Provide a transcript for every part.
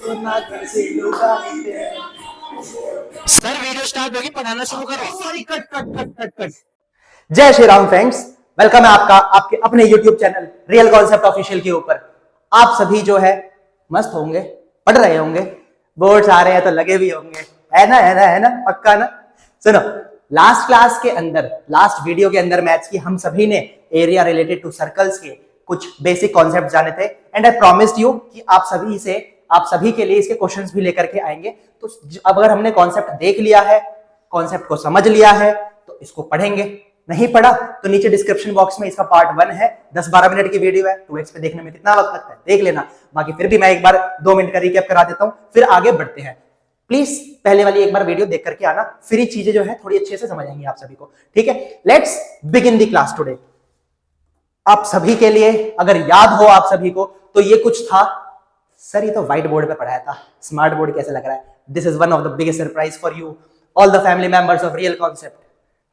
तो ना घर से लुटाते हैं। सर वीडियो स्टार्ट होगी, पढ़ाना शुरू करो। Sorry, cut cut cut cut cut. जय श्री राम फ्रेंड्स, वेलकम है आपका आपके अपने YouTube channel real concept official के ऊपर। आप सभी जो है मस्त होंगे, पढ़ रहे होंगे, बोर्ड्स आ रहे हैं तो लगे भी होंगे, है ना, है ना, है ना, पक्का ना। सुनो, लास्ट क्लास के अंदर, लास्ट वीडियो के अंदर मैथ्स की हम सभी ने एरिया रिलेटेड टू सर्कल्स के कुछ बेसिक कॉन्सेप्ट जाने थे एंड आई प्रॉमिस्ड यू कि आप सभी के लिए इसके क्वेश्चंस भी लेकर के आएंगे। तो अब अगर हमने कॉन्सेप्ट देख लिया है, कॉन्सेप्ट को समझ लिया है, तो इसको पढ़ेंगे। नहीं पढ़ा तो नीचे डिस्क्रिप्शन बॉक्स में इसका पार्ट 1 है, 10-12 मिनट की वीडियो है, 2x पे देखने में कितना वक्त लगता है देख लेना। बाकी फिर भी मैं एक बार 2 मिनट का रिकैप करा देता हूं, फिर आगे बढ़ते हैं। प्लीज पहले वाली एक बार वीडियो देख करके आना, फिर ये चीजें जो है थोड़ी अच्छे से समझ आएंगी आप सभी को। ठीक है, let's begin the class today. आप सभी के लिए अगर याद हो आप सभी को तो ये कुछ था। सर ये तो व्हाइट बोर्ड पे पढ़ाया था, स्मार्ट बोर्ड कैसे लग रहा है? This is one of the biggest surprise for you all the family members of real concept.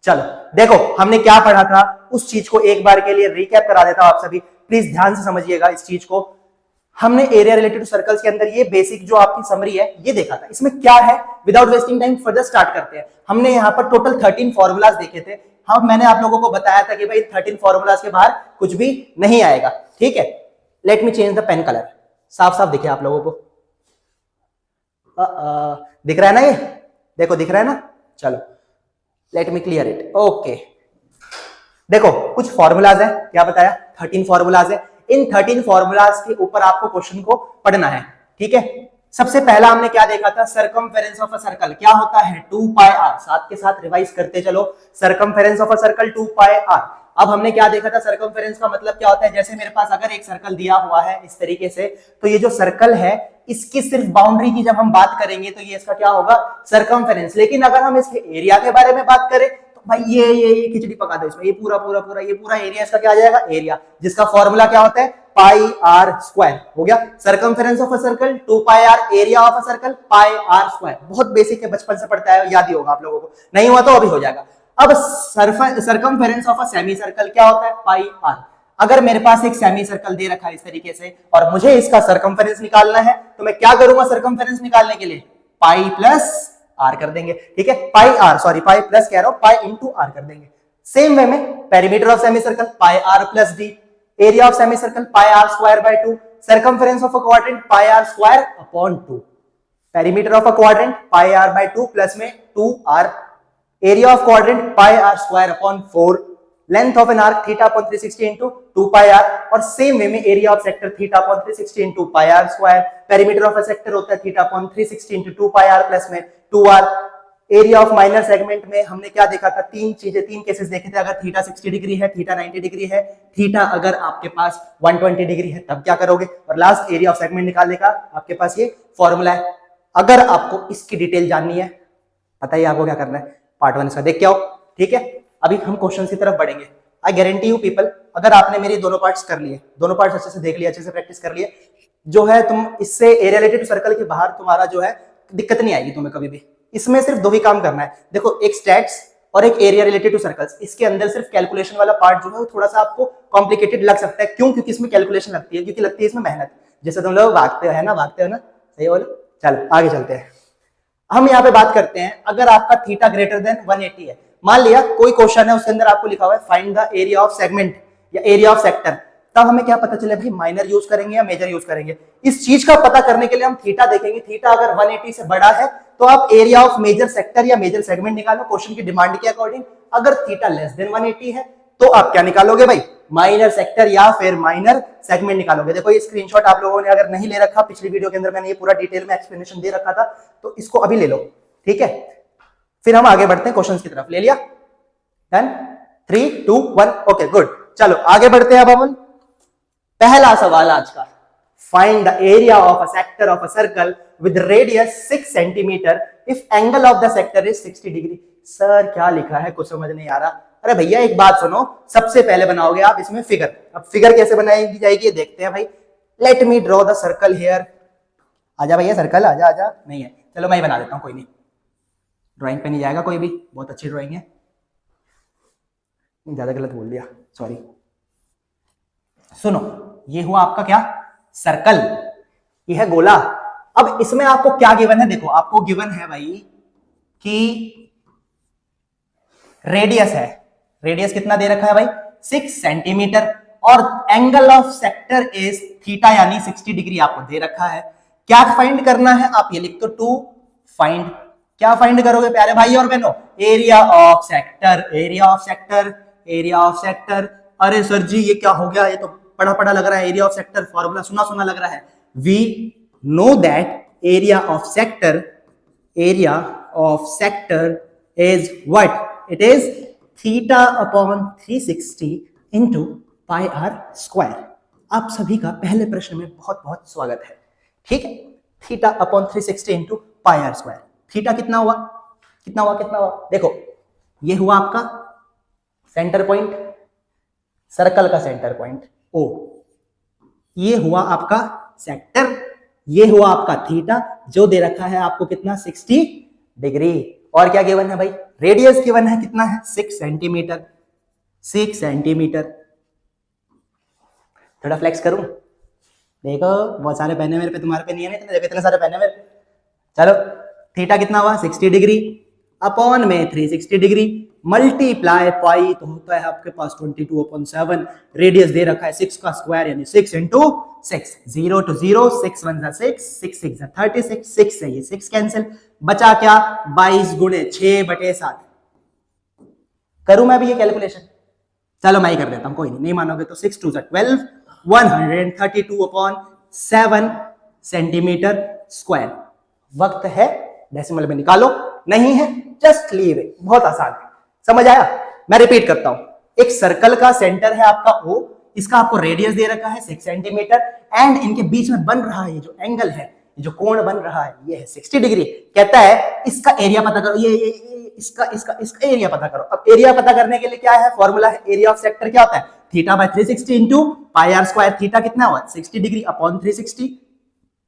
चलो देखो हमने क्या पढ़ा था, उस चीज को एक बार के लिए रिकैप करा देता हूं। आप सभी प्लीज ध्यान से समझिएगा इस चीज को। हमने एरिया रिलेटेड टू सर्कल्स के अंदर ये बेसिक जो आपकी समरी है ये देखा था। इसमें क्या है, without wasting time further start करते हैं। हमने यहाँ पर टोटल 13 फॉर्मूलाज देखे थे। हम मैंने आप लोगों को बताया था कि भाई 13 फॉर्मूलाज के बाहर कुछ भी नहीं आएगा। ठीक है, let me change the pen colour. साफ साफ दिखे आप लोगों को? दिख रहा है ना? ये देखो दिख रहा है ना? चलो let me clear it. Okay, देखो कुछ फॉर्मूलाज है, क्या बताया, 13 फॉर्मूलाज है। इन 13 फॉर्मूलाज के ऊपर आपको क्वेश्चन को पढ़ना है। ठीक है, सबसे पहला हमने क्या देखा था, सरकमफेरेंस ऑफ अ सर्कल क्या होता है, 2 पाई आर। साथ के साथ रिवाइज करते चलो, circumference of a circle 2 pi r. अब हमने क्या देखा था, सरकमफेरेंस का मतलब क्या होता है, जैसे मेरे पास अगर एक सर्कल दिया हुआ है इस तरीके से, तो ये जो सर्कल है इसकी सिर्फ बाउंड्री की जब हम बात करेंगे तो ये इसका क्या होगा, सरकमफेरेंस। लेकिन अगर हम इसके एरिया के बारे में बात करें तो भाई ये खिचड़ी पका दो इसमें, ये पूरा एरिया इसका क्या आ जाएगा, एरिया, जिसका फॉर्मूला क्या होता है, पाई आर स्क्वायर। हो गया, circumference of a circle 2 pi r, area of a circle pi r square. बहुत बेसिक है, बचपन से पढ़ता है, याद ही होगा आप लोगों को, नहीं हुआ तो अभी हो जाएगा। अब circumference of a semi circle क्या होता है, पाई आर। अगर मेरे पास एक सेमी सर्कल दे रखा है इस तरीके से और मुझे इसका सरकमफेरेंस निकालना है तो मैं क्या करूंगा, सरकमफेरेंस निकालने के लिए पाई प्लस आर कर देंगे। ठीक है, pi are, sorry pi plus कह रहा हूं, पाई इंटू आर कर देंगे। सेम वे में perimeter of semi circle pi r plus d, area of semi circle pi r square by 2, circumference of a quadrant pi r square upon 2, perimeter of a quadrant pi r by 2 plus में 2 r, area of quadrant pi r square upon 4, length of an arc theta upon 360 into 2 pi r, और same way में area of sector theta upon 360 into pi r square, perimeter of a sector होता है theta upon 360 into 2 pi r plus में 2 r. Area of minor segment में हमने क्या देखा था, तीन केसेस देखे थे। अगर थीटा 60 डिग्री है, थीटा 90 डिग्री है, थीटा अगर आपके पास 120 डिग्री है तब क्या करोगे, और लास्ट एरिया ऑफ सेगमेंट निकालने का आपके पास ये फॉर्मूला है। अगर आपको इसकी डिटेल जाननी है, पता ही आपको क्या करना है, पार्ट 1 इसका देख के आओ। ठीक है, अभी हम क्वेश्चन की तरफ बढ़ेंगे। आई गारंटी यू पीपल, अगर आपने मेरी दोनों पार्ट्स कर लिए, दोनों पार्ट्स अच्छे से देख लिए, अच्छे से प्रैक्टिस कर लिए, जो है तुम इससे एरिया रिलेटेड टू सर्कल के बाहर तुम्हारा जो है दिक्कत नहीं आएगी तुम्हें कभी भी। इसमें सिर्फ 2 ही काम करना है। देखो, एक स्टैट्स और एक एरिया रिलेटेड टू सर्कल्स, इसके अंदर सिर्फ कैलकुलेशन वाला पार्ट जो है वो थोड़ा सा आपको कॉम्प्लिकेटेड लग सकता है। क्यों? क्योंकि इसमें कैलकुलेशन लगती है, क्योंकि लगती है इसमें मेहनत। जैसे तुम लोग भागते हो ना, सही बोलो। चलो आगे चलते हैं। हम यहाँ पे बात करते हैं, अगर आपका थीटा ग्रेटर देन 180 है, मान लिया कोई क्वेश्चन है उसके अंदर आपको लिखा हुआ है find the area of segment या एरिया ऑफ सेक्टर, तब हमें क्या पता चले भाई, माइनर यूज करेंगे या मेजर यूज करेंगे। इस चीज का पता करने के लिए हम थीटा देखेंगे। थीटा अगर 180 से बड़ा है तो आप एरिया ऑफ मेजर सेक्टर या मेजर सेगमेंट निकालो क्वेश्चन की डिमांड के अकॉर्डिंग। अगर थीटा लेस देन 180 है तो आप क्या निकालोगे भाई, माइनर सेक्टर या फिर माइनर सेगमेंट निकालोगे। देखो ये स्क्रीनशॉट आप लोगों ने अगर नहीं ले रखा, पिछली वीडियो के अंदर मैंने ये पूरा डिटेल में एक्सप्लेनेशन दे रखा था, तो इसको अभी ले लो। ठीक है, फिर हम आगे बढ़ते हैं क्वेश्चंस की तरफ। ले लिया? डन? 3 2 1 okay good. चलो आगे बढ़ते हैं। अब हम पहला सवाल आज का, find the area of a sector of a circle with radius 6 centimetre if angle of the sector is 60 degree. Sir क्या लिखा है, कुछ समझ नहीं आ रहा। अरे भैया एक बात सुनो, सबसे पहले बनाओगे आप इसमें फिगर। अब फिगर कैसे बनाई जाएगी देखते हैं भाई। Let me draw the circle here. आजा भैया सर्कल, आजा आजा। नहीं है, चलो मैं ही बना देता हूं, कोई नहीं, ड्राइंग पे नहीं जाएगा कोई भी, बहुत अच्छी ड्राइंग है। ज्यादा गलत बोल दिया, सॉरी। सुनो, ये हुआ आपका क्या, सर्कल, ये है गोला, अब इसमें आपको क्या गिवन है, देखो आपको गिवन है भाई कि रेडियस है, रेडियस कितना दे रखा है भाई 6 सेंटीमीटर, और angle of sector is theta यानी 60 डिग्री आपको दे रखा है। क्या फाइंड करना है, आप ये लिख दो टू फाइंड, क्या फाइंड करोगे प्यारे भाई और बहनों, area of sector, area of sector, area of sector. अरे सर जी ये क्या हो गया, ये तो पढ़ा पढ़ा लग रहा है, एरिया ऑफ सेक्टर फॉर्मूला सुना सुना लग रहा है। We know that area of sector, area of sector is what, it is theta upon 360 into pi r square. आप सभी का पहले प्रश्न में बहुत बहुत स्वागत है, ठीक है। Theta upon 360 into pi r square, theta कितना हुआ, कितना हुआ, कितना हुआ, देखो ये हुआ आपका सेंटर पॉइंट, सर्कल का सेंटर पॉइंट ओ, ये हुआ आपका सेक्टर, ये हुआ आपका थीटा जो दे रखा है आपको कितना 60 डिग्री। और क्या गिवन है भाई, रेडियस गिवन है, कितना है 6 सेंटीमीटर, 6 सेंटीमीटर। थोड़ा फ्लेक्स करूं, देखो बहुत सारे पेन है मेरे पे, तुम्हारे पे नहीं है ना, देखो इतने सारे पेन है मेरे पे। चलो थीटा कितना हुआ 60 डिग्री अपॉन में 360 डिग्री मल्टीप्लाई पाई तो होता है आपके पास 22/7, रेडियस दे रखा है 6 का स्क्वायर यानी 6 इंटू 6, 0 to 0, 6 1 जा 6, 6 6 जा 36, 6 से ये 6 कैंसिल, बचा क्या 22 गुणे 6/7। करूं मैं भी ये कैलकुलेशन, चलो मैं ही कर देता हूं, कोई नहीं मानोगे तो 6 2 जा 12, 132/7 सेंटीमीटर स्क्वायर। वक्त है डेसिमल में निकालो, नहीं है जस्ट लीव इट, बहुत आसान है, समझ आया। मैं रिपीट करता हूं, एक सर्कल का सेंटर है आपका O, इसका आपको रेडियस दे रखा है 6 सेंटीमीटर, एंड इनके बीच में बन रहा है ये जो एंगल है, जो कोण बन रहा है ये है 60 डिग्री। कहता है इसका एरिया पता करो, ये इसका एरिया पता करो। अब एरिया पता करने के लिए क्या है, फॉर्मूला है एरिया ऑफ सेक्टर, क्या होता है theta by 360 into pi r square. Theta कितना हुआ 60 डिग्री अपॉन 360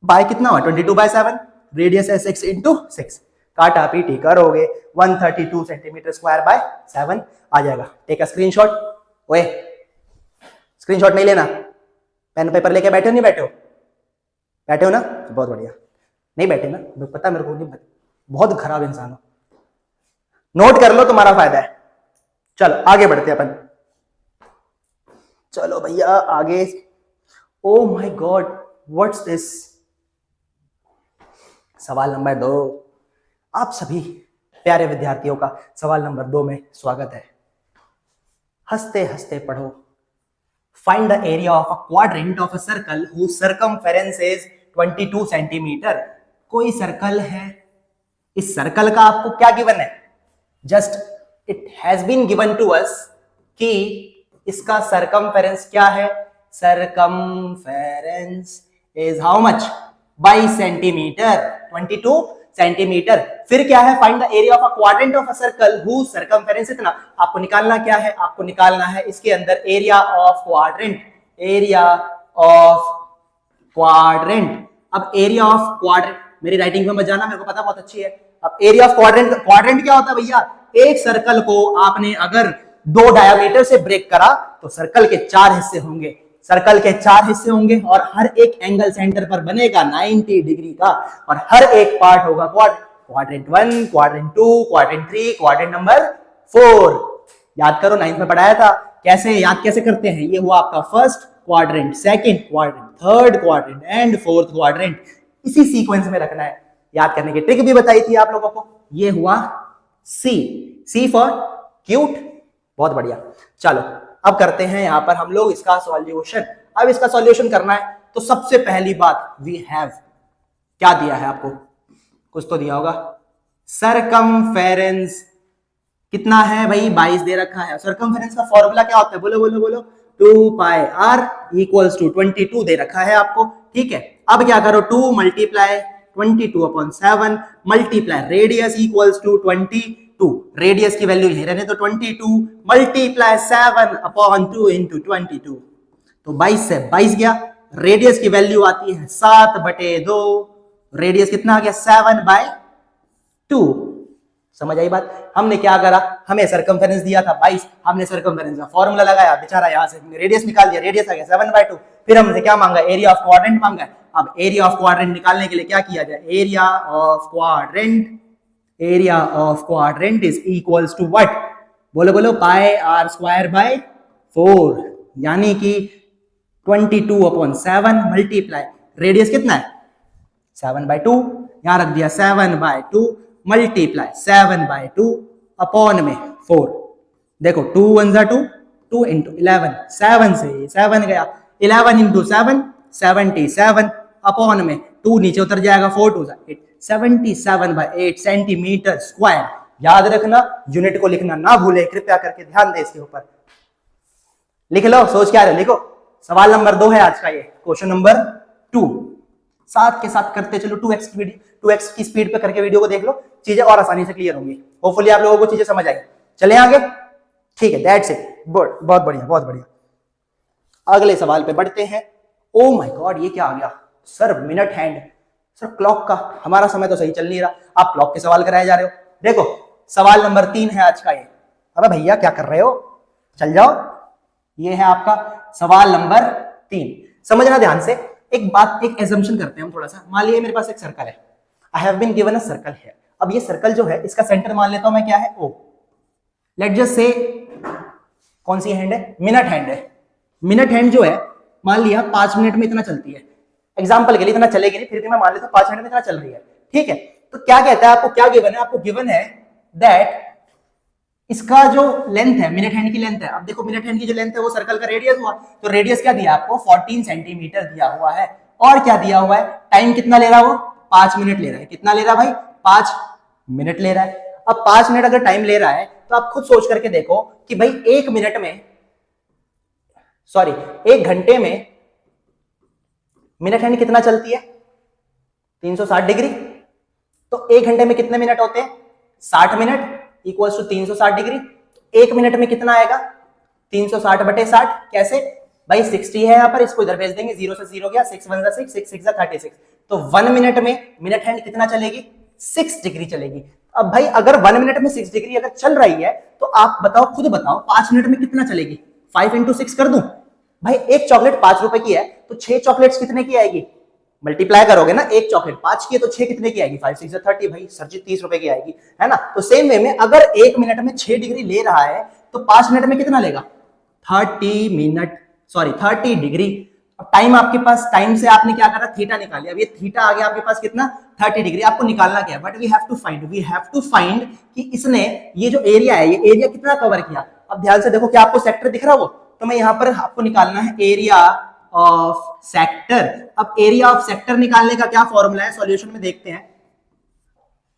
बाय कितना हुआ 22/7, रेडियस है 6 इंटू 6, काटा पीटी करोगे 132 सेंटीमीटर स्क्वायर बाय 7 आ जाएगा। टेक अ स्क्रीनशॉट, ओए स्क्रीनशॉट नहीं लेना, पेन पेपर लेके बैठे हो, नहीं बैठे हो, बैठे हो ना, बहुत बढ़िया। नहीं बैठे ना, पता मेरे को नहीं, बहुत खराब इंसान हो, नोट कर लो तुम्हारा फायदा है। चलो आगे बढ़ते हैं अपन, चलो भैया आगे। ओ माय गॉड व्हाट्स दिस, सवाल नंबर 2, आप सभी प्यारे विद्यार्थियों का सवाल नंबर 2 में स्वागत है। हंसते हंसते पढ़ो। Find the area of a quadrant of a circle whose circumference is 22 centimetre. कोई सर्कल है, इस सर्कल का आपको क्या गिवन है, just it has been given to us कि इसका सरकमफेरेंस क्या है, circumference is how much 22 centimetre, 22 centimetre. फिर क्या है, find the area of a quadrant of a circle whose circumference इतना। आपको निकालना क्या है, आपको निकालना है इसके अंदर area of quadrant, area of quadrant. अब एरिया ऑफ क्वाड्रेंट, मेरी राइटिंग में मत जाना, मेरे को पता बहुत अच्छी है। अब एरिया ऑफ क्वाड्रेंट, क्वाड्रेंट क्या होता है भैया, एक सर्कल को आपने अगर 2 डायमीटर से ब्रेक करा तो सर्कल के 4 हिस्से होंगे, सर्कल के 4 हिस्से होंगे और हर एक एंगल सेंटर पर बनेगा 90 डिग्री का, और हर एक पार्ट होगा quadrant 1, quadrant 2, quadrant 3, quadrant number 4। याद करो 9th में पढ़ाया था, कैसे याद कैसे करते हैं। ये हुआ आपका first quadrant, second quadrant, third quadrant and fourth quadrant, इसी सीक्वेंस में रखना है। याद करने की ट्रिक भी बताई थी आप लोगों को। ये हुआ सी फॉर क्यूट, बहुत बढ़िया। चलो अब करते हैं यहां पर हम लोग इसका सॉल्यूशन। अब इसका सॉल्यूशन करना है तो सबसे पहली बात वी हैव, क्या दिया है आपको, कुछ तो दिया होगा, सरकमफेरेंस कितना है भाई 22 दे रखा है। सरकमफेरेंस का फॉर्मूला क्या होता है, बोलो बोलो बोलो, 2 पाई आर इक्वल्स टू 22 दे रखा है आपको, ठीक है। अब क्या करो, 2 multiply 22/7 multiply radius equals to 22, radius की वैल्यू यही रहने तो 22 मल्टीप्लाई 7/2 इंटू 22, तो 22 से 22 गया। रेडियस की वैल्यू आती है 7/2, रेडियस कितना आ गया 7/2। समझ आई बात। हमने क्या करा, हमें सरकमफेरेंस दिया था 22, हमने सरकमफेरेंस का फॉर्मूला लगाया, बेचारा यहां से रेडियस निकाल दिया, रेडियस आ गया 7/2। फिर हमसे क्या मांगा, एरिया ऑफ क्वाड्रेंट मांगा है। अब एरिया ऑफ क्वाड्रेंट निकालने के लिए क्या किया जाए, area of quadrant is equals to what, बोलो बोलो, पाई आर स्क्वायर बाय 4, यानी कि 22/7 मल्टीप्लाई रेडियस कितना है 7/2, यहां रख दिया 7/2 मल्टीप्लाई 7/2 अपॉन में 4। देखो 2 1 जा 2, 2 into 11, 7 से 7 गया, 11 into 7 77 अपॉन में 2 नीचे उतर जाएगा, 4 2 8, 77/8 सेंटीमीटर स्क्वायर। याद रखना, यूनिट को लिखना ना भूले, कृपया करके ध्यान दे इसके ऊपर। लिख लो, सोच क्या रहे लिखो। सवाल नंबर 2 है आज का ये, क्वेश्चन नंबर 2। साथ के साथ करते चलो, 2x की स्पीड पे करके वीडियो को देख लो, चीजें और आसानी से क्लियर होंगी। होपफुली आप लोगों को चीजें समझ आई। चले आगे, ठीक है, दैट्स इट, बहुत बढ़िया बहुत बढ़िया। अगले सवाल पे बढ़ते हैं। ओ माय गॉड, ये क्या आ गया sir, minute hand, sir clock का, हमारा समय तो सही चल नहीं रहा, आप क्लॉक के सवाल कराए जा रहे हो। देखो सवाल नंबर 3 है आज का ये। अबे भैया क्या कर रहे हो, चल जाओ। ये है आपका सवाल नंबर 3। समझना ध्यान से, एक बात, एक एजम्पशन करते हैं हम थोड़ा सा। मान लिया मेरे पास एक सर्कल है, I have been given a circle है। अब ये सर्कल जो है, इसका सेंटर मान लेता हूं मैं, क्या है, ओ। लेट जस्ट से कौन सी हैंड है, मिनट हैंड है। मिनट हैंड जो है, मान लिया 5 मिनट में इतना चलती है। एग्जांपल के लिए इतना चलेगी नहीं, फिर भी मैं मान लेता हूं 5 मिनट में इतना चल रही है, ठीक है। तो क्या कहता है, आपको क्या गिवन है, आपको गिवन है दैट इसका जो लेंथ है, मिनट हैंड की लेंथ है। अब देखो मिनट हैंड की जो लेंथ है वो सर्कल का रेडियस हुआ, तो रेडियस क्या दिया आपको, 14 सेंटीमीटर दिया हुआ है। और क्या दिया हुआ है, टाइम कितना ले रहा है वो, 5 मिनट ले रहा है। कितना ले रहा है भाई, 5 मिनट ले रहा है। अब 5 मिनट अगर टाइम ले रहा है, तो आप खुद सोच करके देखो कि भाई 1 मिनट में, सॉरी 1 घंटे में मिनट हैंड कितना चलती है, 360 डिग्री। तो 1 घंटे में कितने मिनट होते हैं, 60 minute equals to 360 degree. 1 minute में कितना आएगा, 360/60। कैसे भाई, 60 है यहाँ पर, इसको इधर भेज देंगे, 0 से 0 गया, 6 1 6, 6 6 36। तो 1 मिनट में मिनट हैंड कितना चलेगी, 6 डिग्री चलेगी। अब भाई अगर 1 मिनट में 6 डिग्री अगर चल रही है, तो आप बताओ, खुद बताओ, 5 मिनट में कितना चलेगी। 5 into 6 कर दूं भाई, एक चॉकलेट 5 रुपए की है, तो 6 चॉकलेट्स कितने की आएगी, मल्टीप्लाई करोगे ना, एक चॉकलेट 5 की है तो 6 कितने की आएगी, 5 6 30, भाई सर जी 30 रुपए की आएगी, है ना। तो सेम वे में अगर 1 मिनट में 6 डिग्री ले रहा है, तो 5 मिनट में कितना लेगा, 30 डिग्री। अब टाइम आपके पास, टाइम से आपने क्या करा, थीटा निकालिया। अब ये थीटा आ गया आपके पास कितना, 30 डिग्री। आपको निकालना क्या है, but we have to find कि इसने ये जो एरिया है, ये एरिया कितना कवर किया। अब ध्यान से देखो, क्या आपको सेक्टर दिख रहा है वो, तो मैं यहां पर आपको निकालना है एरिया ऑफ सेक्टर। अब एरिया ऑफ सेक्टर निकालने का क्या फॉर्मूला है, सॉल्यूशन में देखते हैं।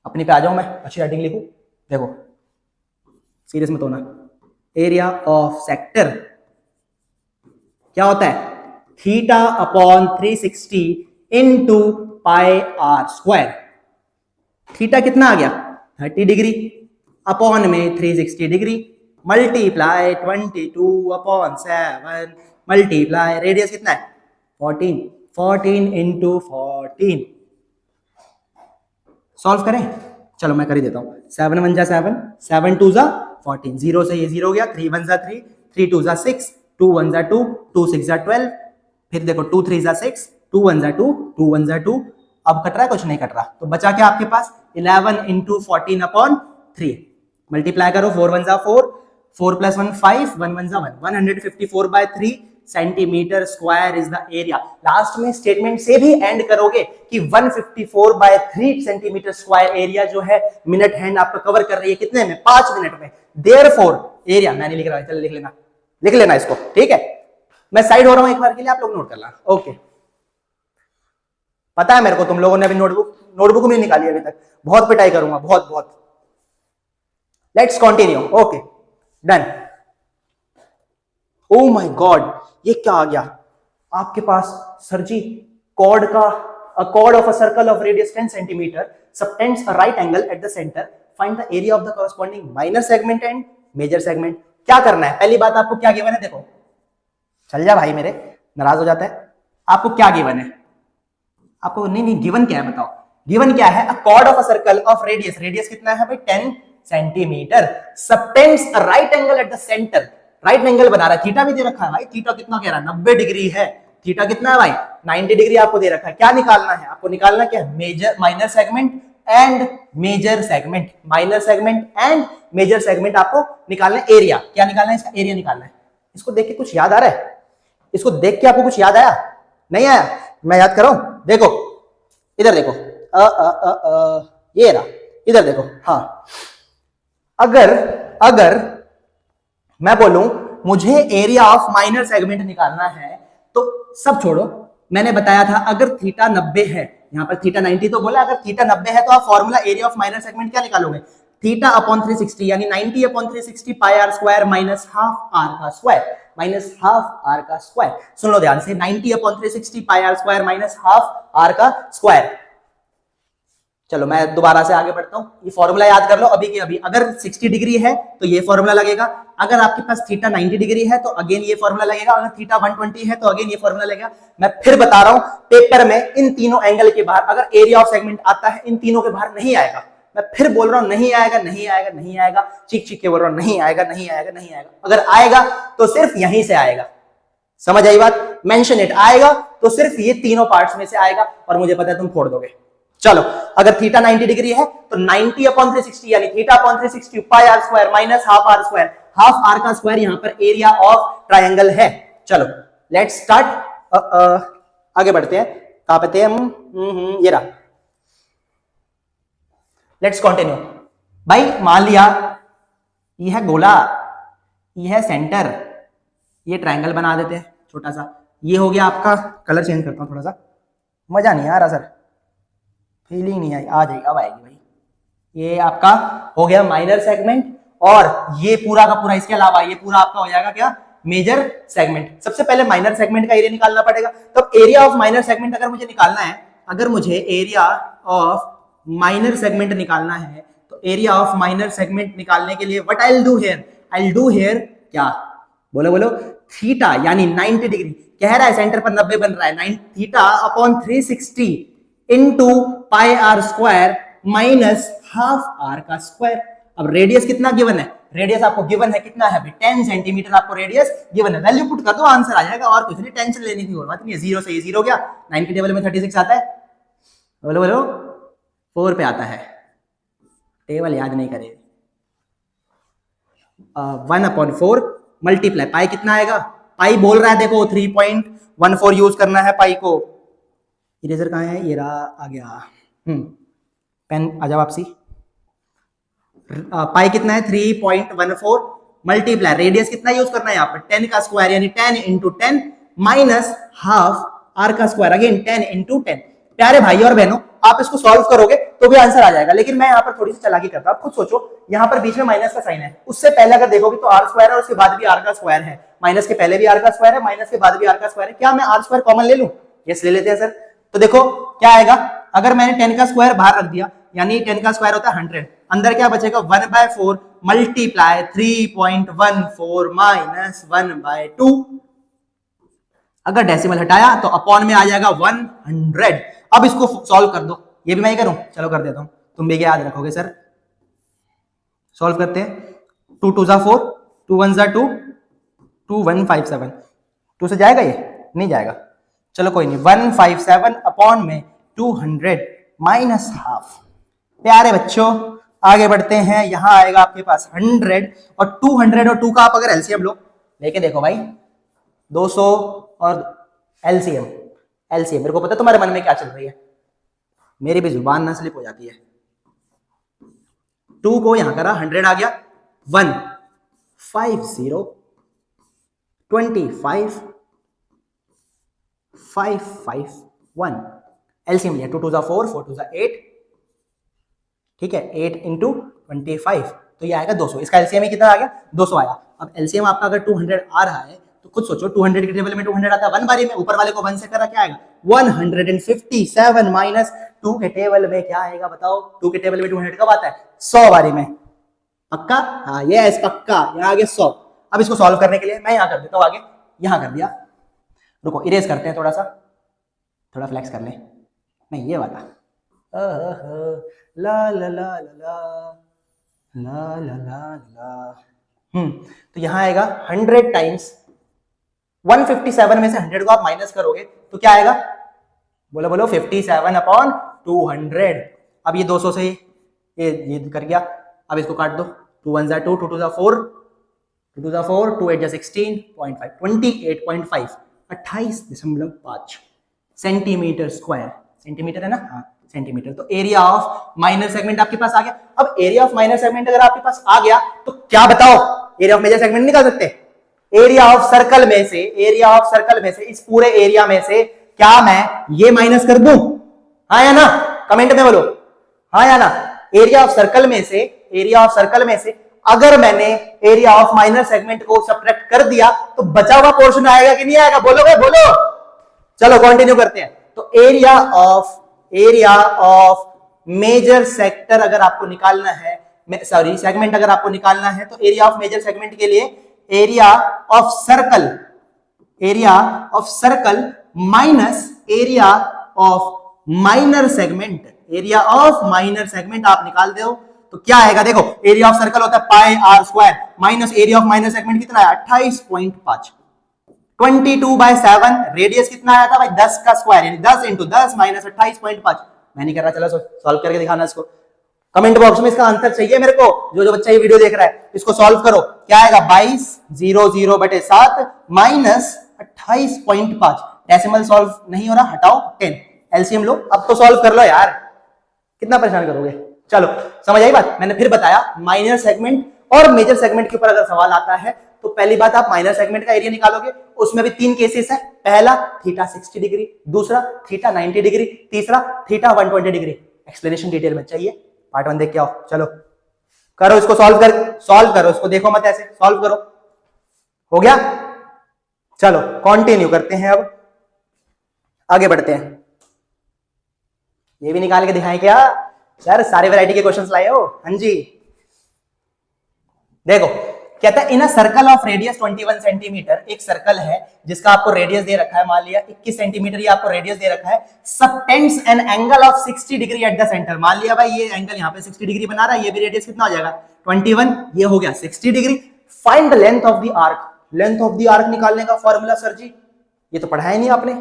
अपने पे आ जाऊं, मैं अच्छी राइटिंग लिखूं, देखो सीरियस मत होना। एरिया ऑफ सेक्टर क्या होता है, theta upon 360 into pi r square. Theta कितना आ गया, 30 डिग्री, अपॉन में 360 डिग्री, मल्टीप्लाई 22/7 मल्टीप्लाई रेडियस कितना है, 14 इंटू 14। सॉल्व करें, चलो मैं कर ही देता हूं। 7 1 जा 7, 7 2 जा 14, 0 से ये 0 गया, 3 1 जा 3, 3 2 जा 6, 2 1 जा 2, 2 6 जा 12, फिर देखो 2 3 जा 6, 2 1 जा 2, 2 1 जा 2। अब कट रहा है, कुछ नहीं कट रहा, तो बचा क्या आपके पास, 11 इंटू 14/3। मल्टीप्लाई करो, 4 1 जा 4, 4 + 1 5, 1 1 जा 1, 154/3 centimetre square is the area. Last में स्टेटमेंट से भी एंड करोगे कि 154/3 सेंटीमीटर स्क्वायर एरिया जो है मिनट हैंड आपका कवर कर रही है, कितने में, 5 मिनट में। देयरफॉर एरिया, मैंने लिख रहा है, चल लिख लेना इसको, ठीक है। मैं साइड हो रहा हूं एक बार के लिए, आप लोग नोट कर ला, ओके। पता है मेरे को, तुम लोगों ने अभी नोटबुक नहीं निकाली अभी तक, बहुत पिटाई करूंगा, बहुत। Let's continue, okay done. Oh my god, ये क्या आ गया आपके पास, sir ji chord of a circle of radius 10 centimetre subtends a right angle at the centre, find the area of the corresponding minor segment and major segment. क्या करना है, पहली बात आपको क्या गिवन है, देखो चल जा भाई, मेरे नाराज हो जाता है। आपको क्या गिवन है, आपको नहीं गिवन क्या है बताओ, गिवन क्या है, अ cord of a circle of radius कितना है भाई, 10 centimetre, subtends a right angle at the centre. Right angle बना रहा है, थीटा भी दे रखा है भाई, थीटा कितना कह रहा है, 90 डिग्री है। थीटा कितना है भाई, 90 डिग्री आपको दे रखा है, क्या निकालना है आपको? निकालना क्या है? Major minor segment and major segment, minor segment and major segment आपको निकालना है। एरिया क्या निकालना है? इसका एरिया निकालना है। इसको देख के कुछ याद आ रहा है? इसको देख के आपको कुछ याद आया? नहीं आया? मैं याद कर रहा हूं, देखो इधर देखो, ये रहा, इधर देखो। हाँ, अगर मैं बोलूं मुझे एरिया ऑफ माइनर सेगमेंट निकालना है, तो सब छोड़ो, मैंने बताया था अगर थीटा 90 है, यहां पर थीटा 90 तो बोला, अगर थीटा 90 है तो आप formula area of minor segment क्या निकालोगे? थीटा अपॉन 360 यानी 90 upon 360 pi r square minus half r का स्क्वायर, माइनस हाफ आर का स्क्वायर। सुन लो ध्यान से, 90 upon 360 pi r square minus half r का स्क्वायर। चलो मैं दोबारा से आगे बढ़ता हूं, ये फॉर्मूला याद कर लो अभी के अभी। अगर 60 डिग्री है तो ये फॉर्मूला लगेगा, अगर आपके पास थीटा 90 डिग्री है तो अगेन ये फॉर्मूला लगेगा, अगर थीटा 120 है तो अगेन ये फॉर्मूला लगेगा। मैं फिर बता रहा हूं, पेपर में इन तीनों एंगल के बाहर अगर एरिया ऑफ सेगमेंट आता है, इन तीनों के बाहर नहीं आएगा। मैं फिर बोल रहा हूं, नहीं आएगा, नहीं आएगा, नहीं आएगा, चीख चीख के बोल रहा हूं, नहीं आएगा, नहीं आएगा, नहीं आएगा। अगर आएगा तो सिर्फ यहीं से आएगा, समझ आई बात? मेंशन इट, आएगा तो सिर्फ ये तीनों पार्ट्स में से आएगा, और मुझे पता है तुम फोड़ दोगे। चलो, अगर थीटा 90 डिग्री है तो 90 अपॉन 360 यानी theta upon 360 pi r square minus half r square, half r का स्क्वायर यहां पर एरिया ऑफ ट्रायंगल है। चलो लेट्स स्टार्ट, आगे बढ़ते हैं। कहां पे थे हम? ये रहा, लेट्स कंटिन्यू। भाई मान लिया ये है गोला, ये है सेंटर, ये ट्रायंगल बना देते हैं छोटा सा। ये हो गया आपका, कलर चेंज करता हूं थोड़ा सा, मजा नहीं आ रहा सर, फीलिंग नहीं आई, आ जाएगी, अब आएगी भाई। ये आपका हो गया माइनर सेगमेंट, और ये पूरा का पूरा, इसके अलावा ये पूरा आपका हो जाएगा क्या? Major segment. सबसे पहले माइनर सेगमेंट का एरिया निकालना पड़ेगा। तो एरिया ऑफ माइनर सेगमेंट अगर मुझे निकालना है, अगर मुझे एरिया ऑफ माइनर सेगमेंट निकालना है, तो एरिया ऑफ माइनर सेगमेंट निकालने के लिए what I will do here? I will do here क्या? बोलो बोलो, थीटा यानी 90 डिग्री, कह रहा है सेंटर पर 90 बन रहा है, 9 theta upon 360 into pi r square minus half r का स्क्वायर। अब रेडियस कितना गिवन है? रेडियस आपको गिवन है, कितना है? 10 सेंटीमीटर आपको रेडियस गिवन है। वैल्यू पुट कर दो, आंसर आ जाएगा, और कुछ नहीं, टेंशन लेने की बात नहीं है। 0 से ये 0 हो गया, 9 के टेबल में 36 आता है, बोलो बोलो 4 पे आता है, टेबल याद नहीं करे। 1/4 मल्टीप्लाई, पाई कितना आएगा? पाई बोल रहा है, देखो 3.14 यूज करना है पाई को। इरेजर कहाँ है? ये रहा, आ गया। पेन आ जाओ वापसी। पाई कितना है? 3.14 मल्टीप्लाई, रेडियस कितना यूज करना है यहाँ पर? 10 का स्क्वायर यानी 10 इंटू 10 माइनस हाफ आर का स्क्वायर, अगेन 10 इंटू 10। प्यारे भाई और बहनों, आप इसको सॉल्व करोगे तो भी आंसर आ जाएगा, लेकिन मैं यहाँ पर थोड़ी सी चालाकी करता हूँ। आप खुद सोचो, यहाँ पर बीच में माइनस का साइन है, उससे पहले अगर देखोगे तो आर स्क्वायर है, और उसके बाद भी आर का स्क्वायर है। माइनस के पहले भी आर का स्क्वायर है, माइनस के बाद भी आर का स्क्वायर है। क्या मैं आर स्क्वायर कॉमन ले लूं? यस ले लेते हैं सर। तो देखो क्या आएगा, अगर मैंने 10 का स्क्वायर बाहर रख दिया, यानी 10 का स्क्वायर होता है 100, अंदर क्या बचेगा? 1/4 मल्टीप्लाई 3.14 माइनस 1/2। अगर डेसिमल हटाया तो अपॉन में आ जाएगा 100। अब इसको सॉल्व कर दो, ये भी मैं ही करूं? चलो कर देता हूं, तुम भी याद रखोगे सर। सॉल्व करते हैं। 2 2 4, 2 1 2, 2 1 5 7। 2 से जाएगा? ये नहीं जाएगा, चलो कोई नहीं। 157 अपॉन में 200 माइनस हाफ। प्यारे बच्चों आगे बढ़ते हैं, यहां आएगा आपके पास 100 और 200 और 2 का आप अगर एलसीएम लो, लेके देखो भाई 200 और एलसीएम। एलसीएम मेरे को पता तुम्हारे मन में क्या चल रही है, मेरी भी जुबान ना स्लिप हो जाती है। 2 को यहां करा, 100 आ गया, 1 5 0 25 5 5 1। एलसीएम लिया, 2 2 4, 4 2 8, ठीक है, 8 इंटू 25, तो ये आएगा 200। इसका एलसीएम ही कितना आ गया? 200 आया। अब एलसीएम आपका अगर 200 आ रहा है तो खुद सोचो, 200 के टेबल में 200 आता है, 1 बारी में ऊपर वाले को 1 से करा, क्या आएगा? 157 माइनस 2 के टेबल में क्या आएगा बताओ? 2 के टेबल में 200 कब आता है? 100 बारी में। पक्का? हाँ यस पक्का, यहाँ आ गया 100। अब इसको सॉल्व करने के लिए मैं यहाँ कर देता हूँ, आगे यहाँ कर दिया। रुको इरेज करते हैं, थोड़ा सा, थोड़ा फ्लेक्स कर ले। नहीं ये वाला, ला ला ला ला ला ला ला ला। तो यहां आएगा 100 टाइम्स 157 में से 100 को आप माइनस करोगे तो क्या आएगा, बोलो बोलो, 57/200। अब ये 200 से ये कर गया, अब इसको काट दो, 2 1 2, 2 2 4, 2 2 4, 2 8 16.5, 28.5, 28.5 सेंटीमीटर स्क्वायर। सेंटीमीटर है ना, हाँ सेंटीमीटर। तो एरिया ऑफ माइनर सेगमेंट आपके पास आ गया। अब एरिया ऑफ माइनर सेगमेंट अगर आपके पास आ गया तो क्या बताओ, एरिया ऑफ मेजर सेगमेंट निकाल सकते हैं। एरिया ऑफ सर्कल में से, एरिया ऑफ सर्कल में से, इस पूरे एरिया में से क्या मैं ये माइनस कर दूं, हाँ या ना, कमेंट में बोलो हाँ या ना। एरिया ऑफ सर्कल में से, एरिया ऑफ सर्कल में से अगर मैंने एरिया ऑफ माइनर सेगमेंट को सब्ट्रैक्ट कर दिया तो बचा हुआ पोर्शन आएगा कि नहीं आएगा, बोलोगे, बोलो। चलो कंटिन्यू करते हैं। तो एरिया ऑफ मेजर सेक्टर अगर आपको निकालना है, सॉरी सेगमेंट अगर आपको निकालना है, तो एरिया ऑफ मेजर सेगमेंट के लिए area of circle minus area of minor segment, area of minor segment आप निकाल दो तो क्या आएगा, देखो एरिया ऑफ सर्कल होता है pi r square minus area of minor segment कितना है 28.5, 22/7, रेडियस कितना आया था भाई 10 का स्क्वायर, यानी 10 × 10 माइनस 28.5। मैं नहीं कर रहा, चलो सॉल्व करके दिखाना इसको। कमेंट बॉक्स में इसका आंसर चाहिए मेरे को, जो बच्चा ये वीडियो देख रहा है इसको सॉल्व करो। क्या आएगा 2200/7 माइनस 28.5। डेसिमल सॉल्व नहीं हो रहा, हटाओ 10, एलसीएम लो, अब तो सॉल्व कर लो यार, कितना परेशान करोगे। चलो समझ आई बात। मैंने फिर बताया माइनर सेगमेंट और मेजर सेगमेंट के ऊपर अगर सवाल आता है तो पहली बात आप माइनर सेगमेंट का एरिया निकालोगे, उसमें भी 3 केसेस है। पहला थीटा 60 डिग्री, दूसरा थीटा 90 डिग्री, तीसरा थीटा 120 डिग्री। एक्सप्लेनेशन डिटेल में चाहिए, पार्ट 1 देख के आओ। चलो करो इसको, सॉल्व करो इसको, देखो मत ऐसे, सॉल्व करो। हो गया, चलो कंटिन्यू करते हैं, अब आगे बढ़ते हैं। ये भी निकाल के दिखाएं क्या सर, सारे वैरायटी के क्वेश्चंस लाए हो, हाँ जी। देखो कहता है in a circle of radius 21 centimetre, एक सर्कल है जिसका आपको रेडियस दे रखा है, मान लिया 21 सेंटीमीटर, ये आपको रेडियस दे रखा है, subtends an angle of 60 degree at the centre. मान लिया भाई ये एंगल यहाँ पे 60 डिग्री बना रहा है, ये भी रेडियस कितना हो जाएगा 21, ये हो गया 60 degree. Find the length of the arc. Length of the arc निकालने का फॉर्मूला सर जी ये तो पढ़ाया नहीं आपने,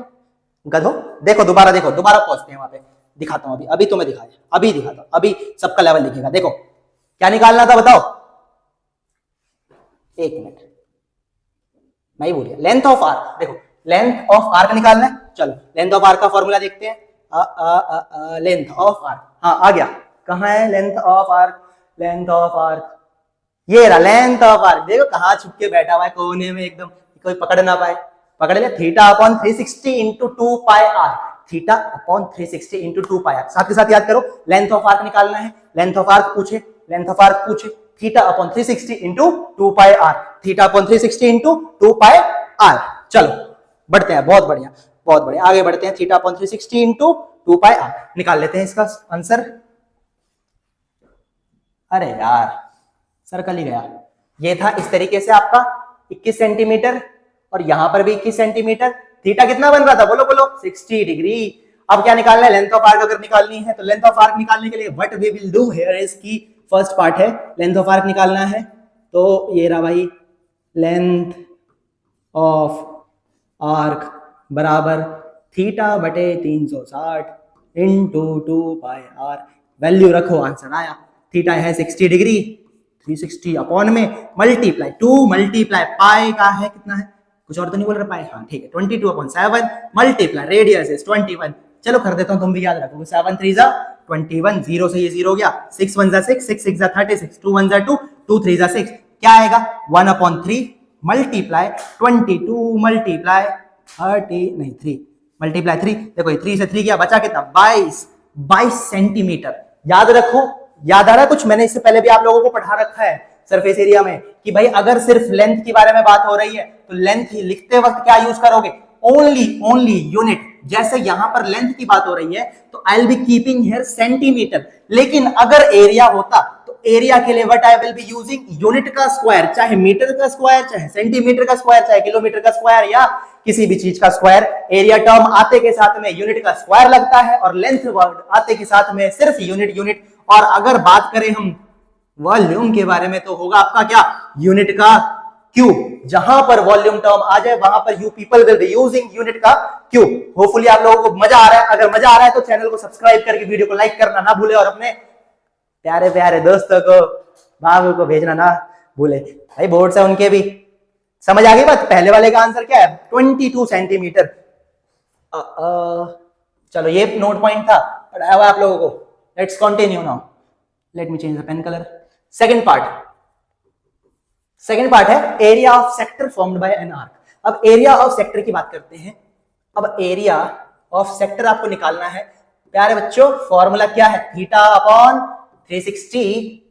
गधो। देखो दोबारा पहुंचते हैं वहां पे, दिखाता हूं अभी तुम्हें अभी दिखाता हूं, अभी सबका लेवल दिखेगा। देखो क्या निकालना था बताओ, एक मिनट मैं ही भूल गया। लेंथ ऑफ आर्क, देखो लेंथ ऑफ आर्क निकालना है। चलो लेंथ ऑफ आर्क का फॉर्मूला देखते हैं। लेंथ ऑफ आर्क, हाँ आ गया, कहाँ है length of arc, length of arc ये रहा, लेंथ ऑफ आर्क। देखो कहाँ छुप के बैठा हुआ है कोने में एकदम, कोई पकड़ ना पाए। पकड़ लिया, θ/360 × 2 पाई आर, θ/360 × 2 पाई आर। साथ के साथ याद करो लेंथ ऑफ आर्क निकालना है, लेंथ ऑफ आर्क पूछे, θ/360 × 2 पाई आर, θ/360 × 2 पाई आर। चलो बढ़ते हैं, बहुत बढ़िया आगे बढ़ते हैं। θ/360 × 2 पाई आर निकाल लेते हैं इसका आंसर। अरे यार सर्कल ही गया, ये था इस तरीके से आपका 21 सेंटीमीटर और यहां पर भी 21 सेंटीमीटर। थीटा कितना बन रहा था, बोलो बोलो 60 डिग्री। अब क्या निकालना है, लेंथ ऑफ आर्क अगर निकालनी है तो लेंथ ऑफ आर्क निकालने के लिए what we will do here is की फर्स्ट पार्ट है लेंथ ऑफ आर्क निकालना है, तो ये रहा भाई लेंथ ऑफ आर्क बराबर θ/360 × 2 पाई आर। वैल्यू रखो, आंसर आया। थीटा है 60 डिग्री, 360 अपॉन में मल्टीप्लाई 2 मल्टीप्लाई पाई का है कितना है, कुछ और तो नहीं बोल रहा पाई, हाँ ठीक है 22/7 मल्टीप्लाई रेडियस इज 21। चलो कर देता हूं, तुम भी याद रखोगे। 7 3 जा 21, 0 से ये 0 हो गया, 6 1 जा 6, 6 6 जा 36, 2 1 जा 2, 2 3 जा 6, क्या आएगा 1/3 मल्टीप्लाई 22 मल्टीप्लाई 30 नहीं 3 मल्टीप्लाई 3। देखो 3 से 3 गया, बचा कितना 22 सेंटीमीटर। याद रखो, याद आ रहा है कुछ, मैंने इससे पहले भी आप लोगों को पढ़ा रखा है सरफेस एरिया में कि भाई अगर सिर्फ लेंथ के बारे में बात हो रही है तो लेंथ ही लिखते वक्त क्या यूज करोगे, ओनली यूनिट। जैसे यहां पर लेंथ की बात हो रही है तो I will be keeping here centimetre, लेकिन अगर एरिया होता तो एरिया के लिए what I will be using unit का स्क्वायर, चाहे मीटर का स्क्वायर, चाहे सेंटीमीटर का स्क्वायर, चाहे किलोमीटर का स्क्वायर या किसी भी चीज का स्क्वायर। एरिया टर्म आते के साथ में यूनिट का स्क्वायर लगता है और लेंथ वर्ड आते के साथ में सिर्फ यूनिट। और अगर बात करें हम वॉल्यूम के बारे में तो होगा आपका क्या, यूनिट का क्यूब। जहां पर वॉल्यूम टर्म आ जाए वहां पर you people will be using unit का क्यूब। होपफुली आप लोगों को मजा आ रहा है। अगर मजा आ रहा है तो चैनल को सब्सक्राइब करके वीडियो को लाइक करना ना भूले और अपने प्यारे प्यारे दोस्तों को, बाबू को भेजना ना भूले। भाई बोर्ड से उनके भी समझ आ गई बात। पहले वाले का आंसर क्या है? 22 सेंटीमीटर। चलो ये नोट पॉइंट था, पढ़ाया हुआ आप लोगों को। Let's continue now. Let me change the pen colour. Second part है area of sector formed by an arc. अब एरिया ऑफ सेक्टर की बात करते हैं। अब एरिया ऑफ सेक्टर आपको निकालना है प्यारे बच्चों। फॉर्मूला क्या है? Theta upon 360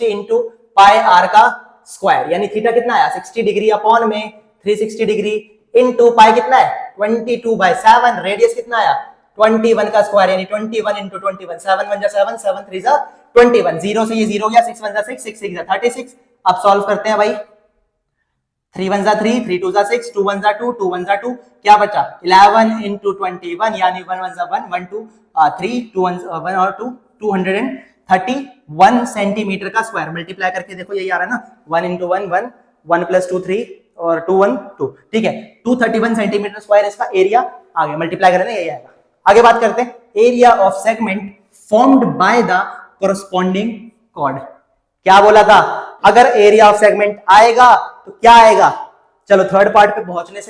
into pi r का स्क्वायर। यानी थीटा कितना आया? 60 डिग्री अपॉन में 360 डिग्री इंटू पाई कितना है? 22/7। रेडियस कितना आया? 21 का स्क्वायर यानी 21 इंटू 21। 7 1 जा 7, 7 3 जा 21। 0 से ये 0 गया, 6 1 जा 6, 6 6 जा 36। अब सॉल्व करते हैं भाई। 3 1 जा 3, 3 2 जा 6, 2 1 जा 2, 2 1 जा 2। क्या बचा? 11 इंटू 21 यानी 1 1 जा 1, 1 2 3, 2 1 और 2, 231 सेंटीमीटर का स्क्वायर। मल्टीप्लाई करके देखो यही आ रहा है ना। 1 इंटू 1 1, 1 प्लस 2 3 और 2 1 2। ठीक है, 231 सेंटीमीटर स्क्वायर इसका एरिया आ गया। मल्टीप्लाई करें ना यही आएगा। आगे बात करते हैं area of segment formed by the corresponding chord. क्या बोला था? अगर एरिया ऑफ सेगमेंट आएगा तो क्या आएगा? चलो थर्ड पार्ट पे पहुंचने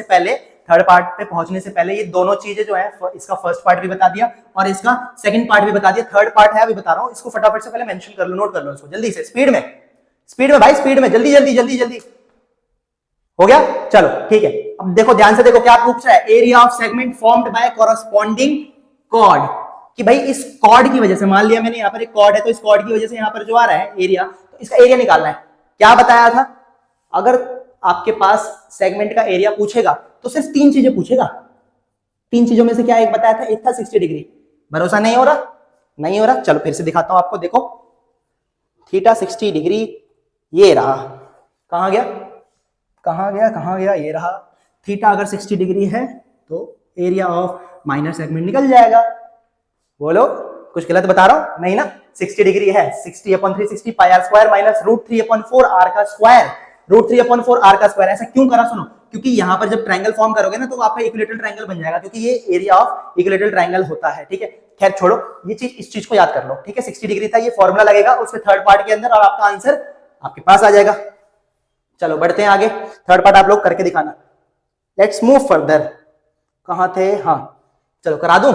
से पहले ये दोनों चीजें जो है, इसका फर्स्ट पार्ट भी बता दिया और इसका सेकंड पार्ट भी बता दिया। थर्ड पार्ट है अभी बता रहा हूं, इसको फटाफट से पहले मेंशन कर लो, नोट कर लो इसको जल्दी से। स्पीड में भाई, स्पीड में, जल्दी जल्दी। हो गया? चलो ठीक है। अब देखो ध्यान से देखो क्या पूछ रहा है। Area of segment formed by corresponding chord. कि भाई इस कॉर्ड की वजह से, मान लिया मैंने यहाँ पर एक कॉर्ड है तो इस कॉर्ड की वजह से यहाँ पर जो आ रहा है एरिया, तो इसका एरिया निकालना है। क्या बताया था? अगर आपके पास सेगमेंट का एरिया पूछेगा तो सिर्फ 3 चीजें पूछेगा। 3 चीजों में से क्या एक बताया था? एक था 60 डिग्री। भरोसा नहीं हो रहा? चलो फिर से दिखाता हूं आपको। देखो थीटा 60 डिग्री ये रहा। कहां गया? ये रहा। थीटा अगर 60 डिग्री है तो एरिया ऑफ माइनर सेगमेंट निकल जाएगा। बोलो, कुछ गलत बता रहा हूं? नहीं ना। 60 डिग्री है, 60/360 पाई आर स्क्वायर माइनस √3/4 आर का स्क्वायर। √3/4 आर का स्क्वायर। ऐसा क्यों करा? सुनो, क्योंकि यहां पर जब ट्रायंगल फॉर्म करोगे ना तो आपका इक्विलेटरल ट्रायंगल बन जाएगा, क्योंकि ये एरिया ऑफ इक्विलेटरल ट्रायंगल होता है। ठीक है, खैर छोड़ो ये चीज, इस चीज को याद कर लो। ठीक है, 60 डिग्री था, ये फॉर्मूला लगेगा उसमें थर्ड पार्ट के अंदर और आपका आंसर आपके पास आ जाएगा। चलो बढ़ते हैं आगे। थर्ड पार्ट आप लोग करके दिखाना। Let's move further. कहां थे? हाँ चलो करा दूं?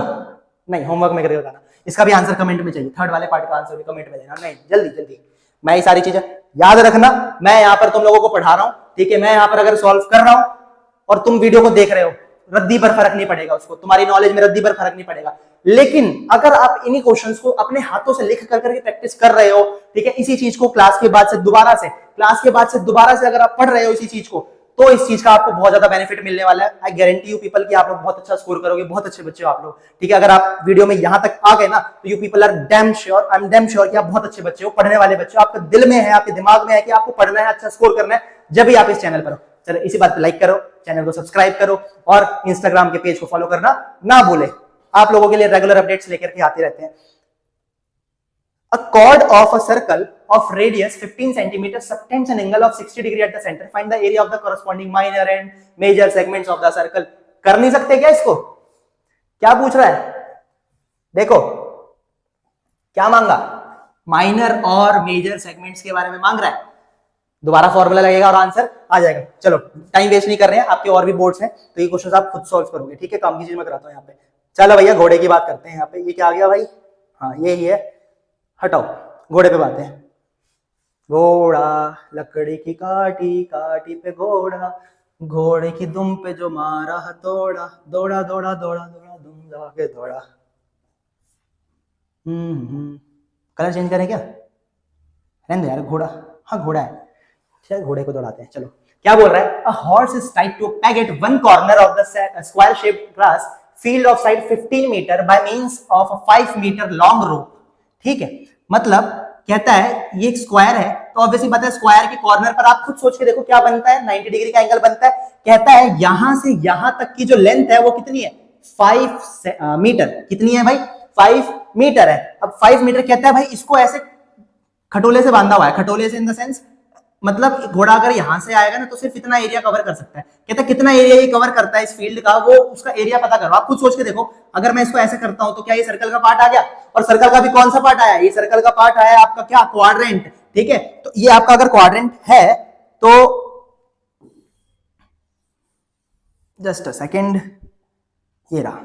नहीं, होमवर्क में करके बताना। इसका भी आंसर कमेंट में चाहिए। थर्ड वाले पार्ट का आंसर भी कमेंट में देना। नहीं, जल्दी। मैं ये सारी चीजें याद रखना। मैं यहाँ पर तुम लोगों को पढ़ा रहा हूँ, ठीक है। मैं यहाँ पर अगर सॉल्व कर रहा हूँ और तुम वीडियो को देख रहे हो, रद्दी पर फर्क नहीं पड़ेगा उसको, तुम्हारी नॉलेज में रद्दी पर फर्क नहीं पड़ेगा। लेकिन अगर आप इन्हीं क्वेश्चंस को अपने हाथों से लिख करके प्रैक्टिस कर रहे हो, ठीक है, इसी चीज को क्लास के बाद से दोबारा से अगर आप पढ़ रहे हो इसी चीज को, तो इस चीज का आपको बहुत ज्यादा बेनिफिट मिलने वाला है। आई गारंटी यू पीपल कि आप लोग बहुत अच्छा स्कोर करोगे। बहुत अच्छे बच्चे हो आप लोग, ठीक है। अगर आप वीडियो में यहां तक आ गए ना तो you people are damn sure, I am damn sure कि आप बहुत अच्छे बच्चे हो, पढ़ने वाले बच्चे हो। आपके दिल में है, आपके दिमाग में है कि आपको पढ़ना है, अच्छा स्कोर करना है, जब भी आप इस चैनल पर हो। चलो इसी बात पे लाइक करो, चैनल को सब्सक्राइब करो और इंस्टाग्राम के पेज को फॉलो करना ना भूले। आप लोगों के लिए रेगुलर अपडेट्स लेकर के आते रहते हैं। A chord of a circle of radius 15 cm subtends an angle of 60 degree at the center. Find the area of the corresponding minor and major segments of the circle. कर नहीं सकते क्या इसको? क्या पूछ रहा है? देखो क्या मांगा? माइनर और मेजर सेगमेंट्स के बारे में मांग रहा है। दोबारा फॉर्मूला लगेगा और आंसर आ जाएगा। चलो टाइम वेस्ट नहीं कर रहे हैं, आपके और भी बोर्ड्स हैं तो ये क्वेश्चन आप खुद सॉल्व करोगे, ठीक है। काम की चीज मैं कराता हूँ यहाँ पे। चलो भैया घोड़े की बात करते हैं। यहाँ पे ये क्या आ गया भाई? हाँ यही है, हटाओ, घोड़े पे बात है। घोड़ा लकड़ी की काटी, काटी पे घोड़ा, घोड़े की दुम पे जो मारा हथौड़ा, दौड़ा दौड़ा दौड़ा दौड़ा दुम जाके दौड़ा। कलर चेंज करें क्या? रहने दो यार, घोड़ा। हाँ घोड़ा है, चल घोड़े को दौड़ाते हैं। चलो क्या बोल रहा है? A horse is tied to a peg at one corner of the square shaped grass field of side 15 metre by means of a 5 metre long rope. ठीक है, मतलब कहता है ये एक स्क्वायर है तो ऑब्वियसली पता है स्क्वायर के कॉर्नर पर आप खुद सोच के देखो क्या बनता है, 90 डिग्री का एंगल बनता है। कहता है यहां से यहां तक की जो लेंथ है वो कितनी है? 5 मीटर। कितनी है भाई? 5 मीटर है। अब 5 मीटर कहता है भाई इसको ऐसे खटोले से बांधा हुआ है। खटोले से इन द सेंस मतलब घोड़ा अगर यहां से आएगा ना तो सिर्फ इतना एरिया कवर कर सकता है। कहता है कितना एरिया ये कवर करता है इस फील्ड का, वो उसका एरिया पता करो। आप खुद सोच के देखो, अगर मैं इसको ऐसे करता हूं तो क्या ये सर्कल का पार्ट आ गया? और सर्कल का भी कौन सा पार्ट आया? ये सर्कल का पार्ट आया आपका क्या? क्वाड्रेंट। ठीक है, तो ये आपका अगर क्वाड्रेंट है तो जस्ट अ सेकेंड, ये रहा।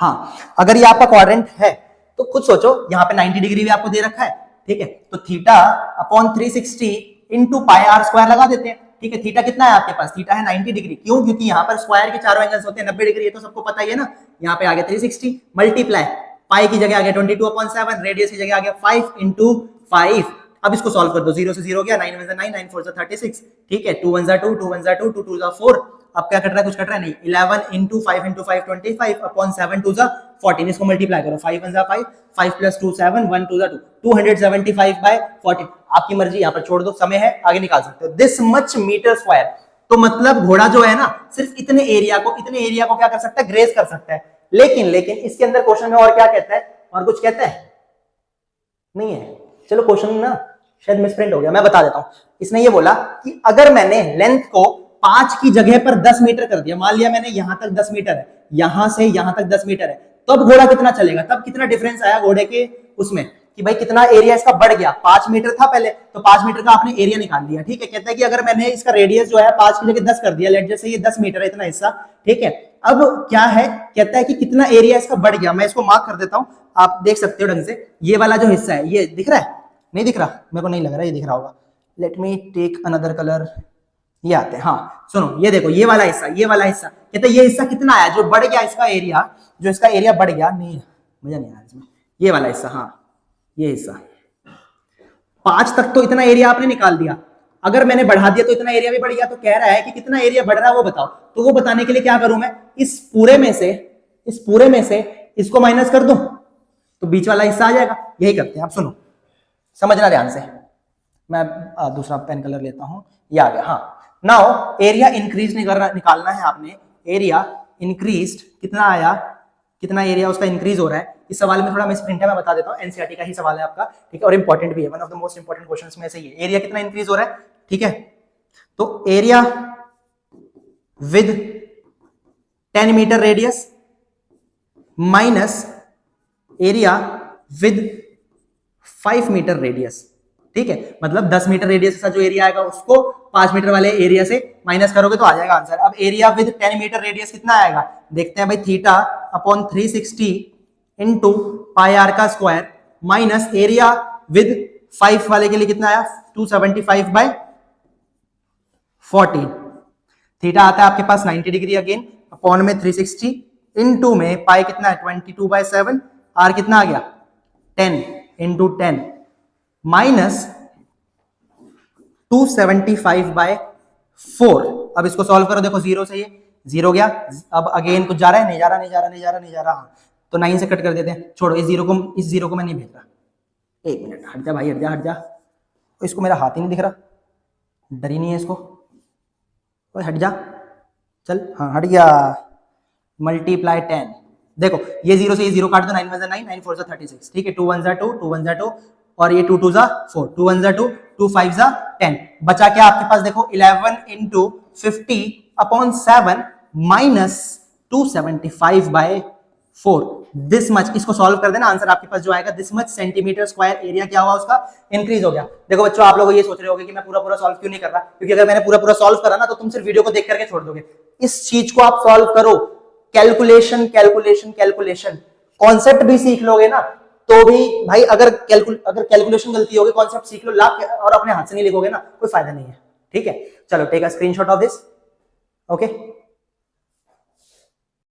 हाँ, अगर ये आपका क्वाड्रेंट है तो खुद सोचो, यहाँ पे 90 डिग्री भी आपको दे रखा है। ठीक है, तो theta upon 360 into pi r square लगा देते हैं। ठीक है, थीटा कितना है आपके पास? थीटा है 90 डिग्री। क्यों? क्योंकि यहाँ पर स्क्वायर के चारों एंगल्स होते हैं 90 डिग्री, ये तो सबको पता ही है ना। यहाँ पे आ गया 360 मल्टीप्लाई पाई की जगह आ गया 22/7, रेडियस की जगह आ गया 5 इंटू 5। अब इसको सॉल्व कर दो, 0 से 0 गया, 9 1 9, 9 4 36। ठीक है, 2 1 2, 2 1 2, 2 2 4। अब क्या कट रहा है? कुछ कट रहा है नहीं। 11 इंटू 5 इंटू 5 25 अपॉन 7 2 14। इसको मल्टीप्लाई करो, 5 1 5, 5 प्लस 2 7, 1 2 2, 275/14। आपकी मर्जी, यहाँ पर छोड़ दो, समय है आगे निकाल सकते हो। This much metre square. तो मतलब घोड़ा जो है ना सिर्फ इतने एरिया को क्या कर सकता है? ग्रेस कर सकता है। लेकिन इसके अंदर क्वेश्चन में और क्या कहता है? और कुछ कहता है? नहीं है। चलो क्वेश्चन ना शायद मिसप्रिंट हो गया, मैं बता देता हूं। इसने ये बोला कि अगर मैंने लेंथ को 5 की जगह पर 10 मीटर कर दिया, मान लिया मैंने यहां तक 10 मीटर है, यहां से यहां तक 10 मीटर है, तब घोड़ा कितना चलेगा? तब कितना डिफरेंस आया घोड़े के उसमें कि भाई कितना एरिया इसका बढ़ गया। 5 मीटर था पहले, तो 5 मीटर का आपने एरिया निकाल लिया। ठीक है, कहता है कि अगर मैंने इसका रेडियस जो है 5 की जगह 10 कर दिया, लेट जैसे ये 10 मीटर है इतना हिस्सा। ठीक है, अब क्या है? कहता है कि कितना एरिया इसका बढ़ गया। मैं इसको मार्क कर देता हूं, आप देख सकते हो ढंग से। ये वाला जो हिस्सा है, ये दिख रहा है? नहीं दिख रहा? मेरे को नहीं लग रहा ये दिख रहा होगा। Let me take another colour. ये आते हैं, हाँ सुनो, ये देखो, ये वाला हिस्सा कहता है ये हिस्सा कितना आया जो बढ़ गया इसका एरिया, जो इसका एरिया बढ़ गया। नहीं, मजा नहीं आया इसमें। ये वाला हिस्सा, हाँ ये हिस्सा 5 तक तो इतना एरिया आपने निकाल दिया, अगर मैंने बढ़ा दिया तो इतना एरिया भी बढ़ गया। तो कह रहा है कि कितना एरिया बढ़ रहा है वो बताओ। तो वो बताने के लिए क्या करूं मैं? इस पूरे में से इसको माइनस कर दूं तो बीच वाला हिस्सा आ जाएगा। यही करते हैं, आप सुनो, समझना ध्यान से। मैं दूसरा पेन कलर लेता हूं, ये आ गया। हाँ, नाउ एरिया इंक्रीज निकालना है आपने। एरिया इंक्रीज्ड कितना आया? कितना एरिया उसका इंक्रीज हो रहा है? इस सवाल में थोड़ा मिसप्रिंट है, मैं बता देता हूं। एनसीईआरटी का ही सवाल है आपका, ठीक है, और इंपॉर्टेंट भी है, one of the most important questions में से ये। एरिया कितना इंक्रीज हो रहा है? ठीक है, तो area with 10 metre radius minus area with 5 metre radius. ठीक है, मतलब 10 मीटर रेडियस का जो एरिया आएगा उसको 5 मीटर वाले एरिया से माइनस करोगे तो आ जाएगा आंसर। अब एरिया विद 10 मीटर रेडियस कितना आएगा? देखते हैं भाई। Theta upon 360 into pi r का स्क्वायर माइनस एरिया विद 5 वाले के लिए कितना आया? 275/14। थीटा आता है आपके पास 90 डिग्री अगेन, अपॉन में 360 इंटू में पाई कितना है? 22/7। आर कितना आ गया? 10 इंटू 10 माइनस 275/4। अब इसको सॉल्व करो, देखो 0 से ये 0 गया। अब अगेन कुछ जा रहा है? नहीं जा रहा। हाँ, तो 9 से कट कर देते हैं। छोड़ो, इस जीरो को मैं नहीं भेज रहा। एक मिनट, हट जा भाई, हट जा। इसको मेरा हाथ ही नहीं दिख रहा, डर ही नहीं है इसको। ओए हट जा, चल। हाँ हट गया। मल्टीप्लाई 10, देखो ये 0 से ये 0 काट दो, 9 1 9, 9 4 36। ठीक है, 2 1 2, 2 1 2, और ये 2 2 4, 2 1 2, 2 5 10। बचा क्या आपके पास? देखो 11 इंटू 50/7 माइनस 275/4। दिस मच, इसको सॉल्व कर देना, आंसर आपके पास जो आएगा this much centimetre square area क्या हुआ उसका? इंक्रीज हो गया। देखो बच्चों, आप लोग ये सोच रहे होंगे कि मैं पूरा सॉल्व क्यों नहीं कर रहा, क्योंकि अगर मैंने पूरा सॉल्व करा ना तो तुम सिर्फ वीडियो को देख करके छोड़ दोगे। इस चीज को आप सॉल्व करो, कैलकुलेशन कॉन्सेप्ट भी सीख लोगे ना तो भी भाई, अगर कैलकुलेशन गलती होगी, कॉन्सेप्ट सीख लो, लाख और अपने हाथ से नहीं लिखोगे ना, कोई फायदा नहीं है। ठीक है, चलो take a screenshot of this. Okay.